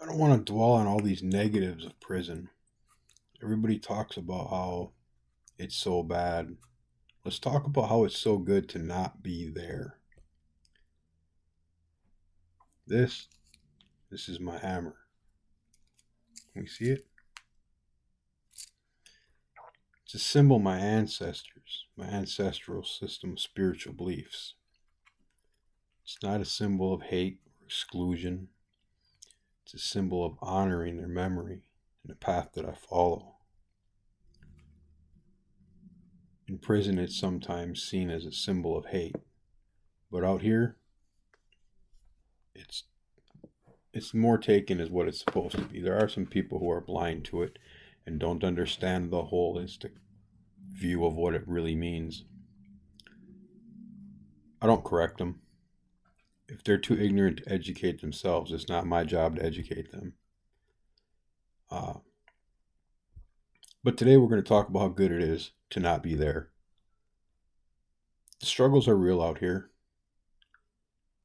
I don't want to dwell on all these negatives of prison. Everybody talks about how it's so bad. Let's talk about how it's so good to not be there. This this is my hammer. Can we see it? It's a symbol of my ancestors, my ancestral system of spiritual beliefs. It's not a symbol of hate or exclusion. It's a symbol of honoring their memory and the path that I follow. In prison, it's sometimes seen as a symbol of hate, but out here, it's it's more taken as what it's supposed to be. There are some people who are blind to it and don't understand the holistic view of what it really means. I don't correct them. If they're too ignorant to educate themselves, it's not my job to educate them. Uh, but today we're going to talk about how good it is to not be there. The struggles are real out here.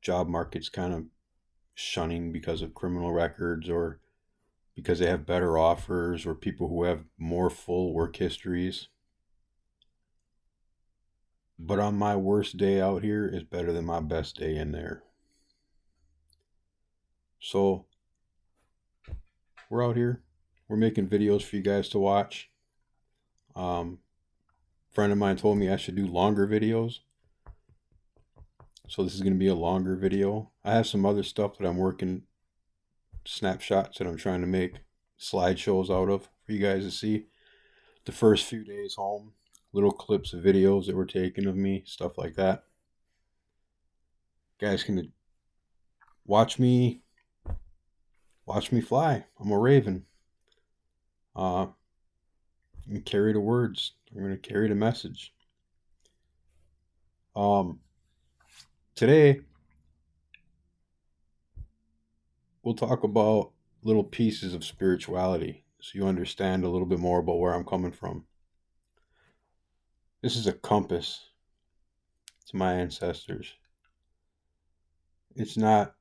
Job market's kind of shunning because of criminal records or because they have better offers or people who have more full work histories. But on my worst day out here is better than my best day in there. So we're out here. We're making videos for you guys to watch. Friend of mine told me I should do longer videos. So this is going to be a longer video. I have some other stuff that I'm working, snapshots that I'm trying to make slideshows out of for you guys to see. The first few days home, little clips of videos that were taken of me, stuff like that. You guys can watch me fly. I'm a raven. I'm gonna carry the words. I'm gonna carry the message. Today we'll talk about little pieces of spirituality so you understand a little bit more about where I'm coming from. This is a compass to my ancestors. It's not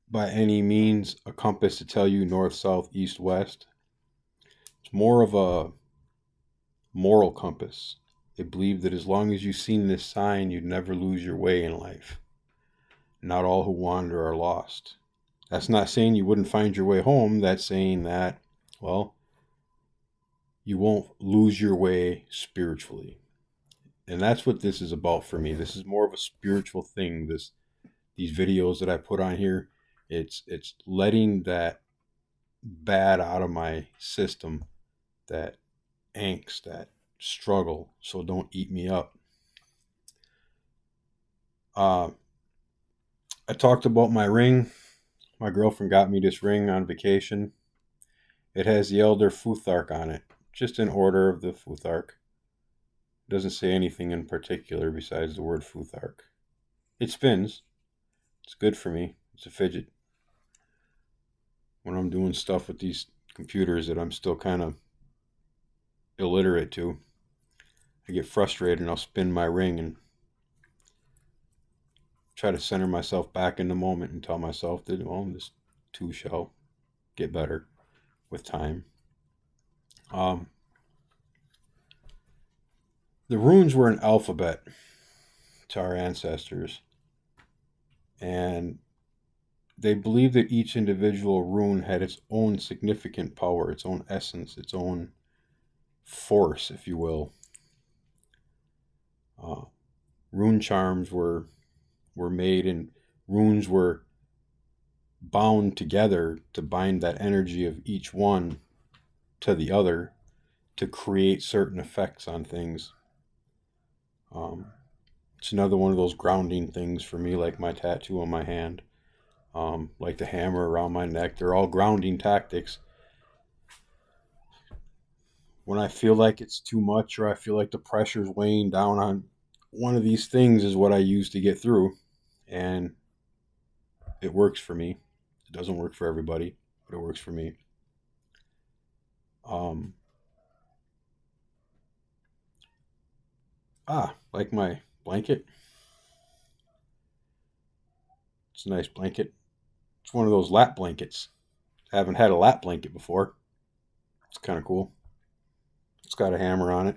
by any means a compass to tell you north, south, east, west. It's more of a moral compass. They believe that as long as you've seen this sign, you'd never lose your way in life. Not all who wander are lost. That's not saying you wouldn't find your way home. That's saying that, well, you won't lose your way spiritually. And that's what this is about for me. This is more of a spiritual thing. These videos that I put on here, it's letting that bad out of my system, that angst, that struggle, so don't eat me up. I talked about my ring. My girlfriend got me this ring on vacation. It has the Elder Futhark on it, just in order of the Futhark. It doesn't say anything in particular besides the word Futhark. It spins. It's good for me. It's a fidget. When I'm doing stuff with these computers that I'm still kind of illiterate to, I get frustrated and I'll spin my ring and try to center myself back in the moment and tell myself that, well, this too shall get better with time. The runes were an alphabet to our ancestors, and they believed that each individual rune had its own significant power, its own essence, its own force, if you will. Rune charms were made, and runes were bound together to bind that energy of each one to the other to create certain effects on things. It's another one of those grounding things for me, like my tattoo on my hand, like the hammer around my neck. They're all grounding tactics. When I feel like it's too much or I feel like the pressure's weighing down on one of these things is what I use to get through. And it works for me. It doesn't work for everybody, but it works for me. Um, like my blanket. It's a nice blanket. It's one of those lap blankets. Haven't had a lap blanket before. It's kind of cool. It's got a hammer on it.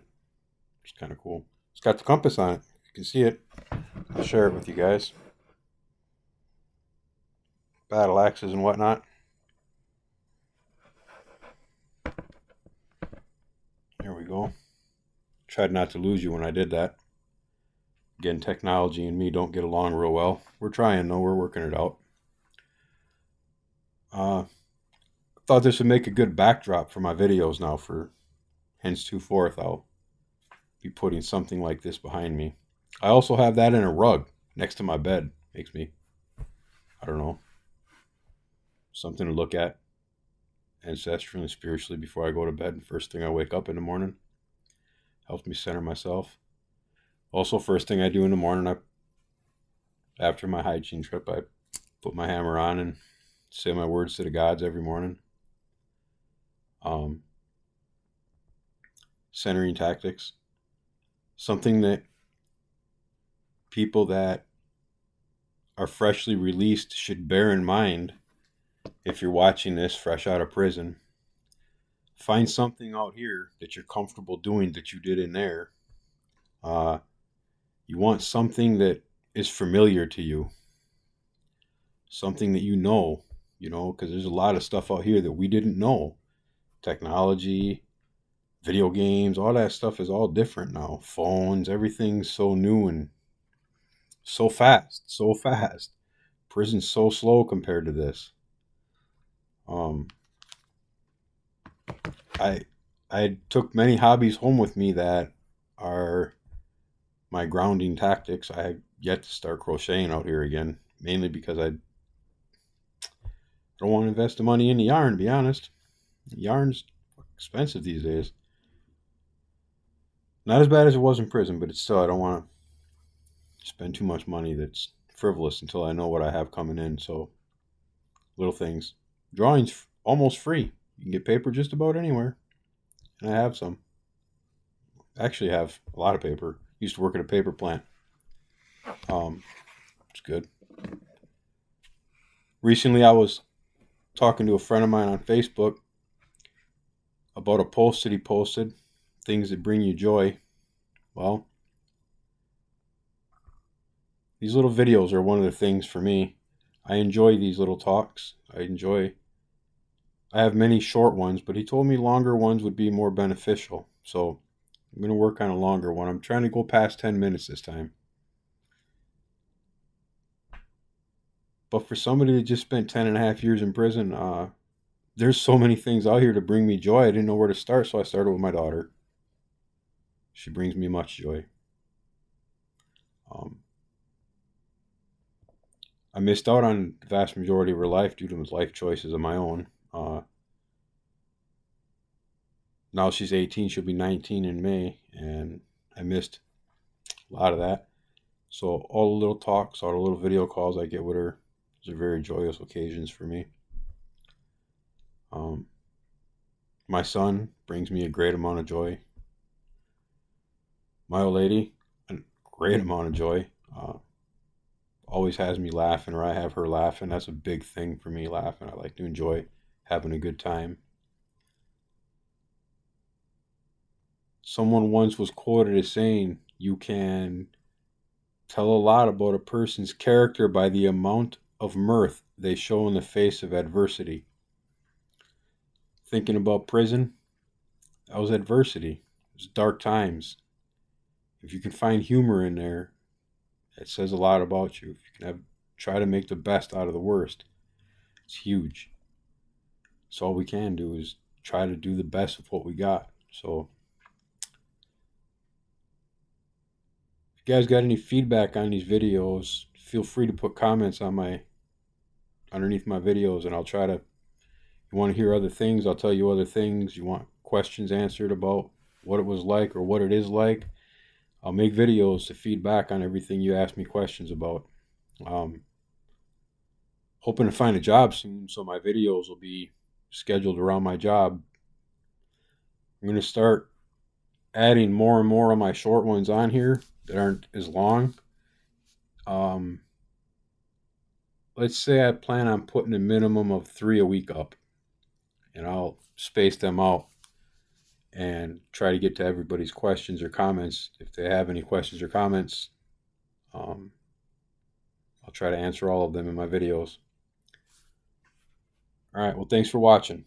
It's kind of cool. It's got the compass on it. You can see it. I'll share it with you guys. Battle axes and whatnot. There we go. Tried not to lose you when I did that. Again, technology and me don't get along real well. We're trying though. We're working it out. Thought this would make a good backdrop for my videos now. For henceforth, I'll be putting something like this behind me. I also have that in a rug next to my bed. Makes me, I don't know, something to look at ancestrally and spiritually before I go to bed. First thing I wake up in the morning. Helps me center myself. Also, first thing I do in the morning, after my hygiene trip, I put my hammer on and say my words to the gods every morning. Centering tactics. Something that people that are freshly released should bear in mind if you're watching this fresh out of prison. Find something out here that you're comfortable doing that you did in there. You want something that is familiar to you. Something that you know, because there's a lot of stuff out here that we didn't know. Technology, video games, all that stuff is all different now. Phones, everything's so new and so fast, so fast. Prison's so slow compared to this. I took many hobbies home with me that are my grounding tactics. I have yet to start crocheting out here again, mainly because I don't want to invest the money into yarn, to be honest. Yarn's expensive these days. Not as bad as it was in prison, but it's still, I don't want to spend too much money that's frivolous until I know what I have coming in. So, little things. Drawing's almost free. You can get paper just about anywhere. And I have some. Actually, have a lot of paper. Used to work at a paper plant. It's good. Recently, I was talking to a friend of mine on Facebook about a post that he posted, things that bring you joy. Well, these little videos are one of the things for me. I enjoy these little talks. I have many short ones, but he told me longer ones would be more beneficial. So I'm going to work on a longer one. I'm trying to go past 10 minutes this time. But for somebody that just spent 10 and a half years in prison, there's so many things out here to bring me joy. I didn't know where to start, so I started with my daughter. She brings me much joy. I missed out on the vast majority of her life due to life choices of my own. Now she's 18, she'll be 19 in May, and I missed a lot of that. So all the little talks, all the little video calls I get with her, those are very joyous occasions for me. My son brings me a great amount of joy. My old lady, a great amount of joy. Always has me laughing, or I have her laughing. That's a big thing for me, laughing. I like to enjoy having a good time. Someone once was quoted as saying, you can tell a lot about a person's character by the amount of mirth they show in the face of adversity. Thinking about prison, that was adversity. It was dark times. If you can find humor in there, it says a lot about you. If you can try to make the best out of the worst, it's huge. So all we can do is try to do the best with what we got. So if you guys got any feedback on these videos, feel free to put comments on underneath my videos, and I'll try to. You want to hear other things, I'll tell you other things. You want questions answered about what it was like or what it is like, I'll make videos to feed back on everything you ask me questions about. Hoping to find a job soon, so my videos will be scheduled around my job. I'm going to start adding more and more of my short ones on here that aren't as long. Let's say I plan on putting a minimum of 3 a week up. and I'll space them out and try to get to everybody's questions or comments. If they have any questions or comments, um, I'll try to answer all of them in my videos. All right. Well, thanks for watching.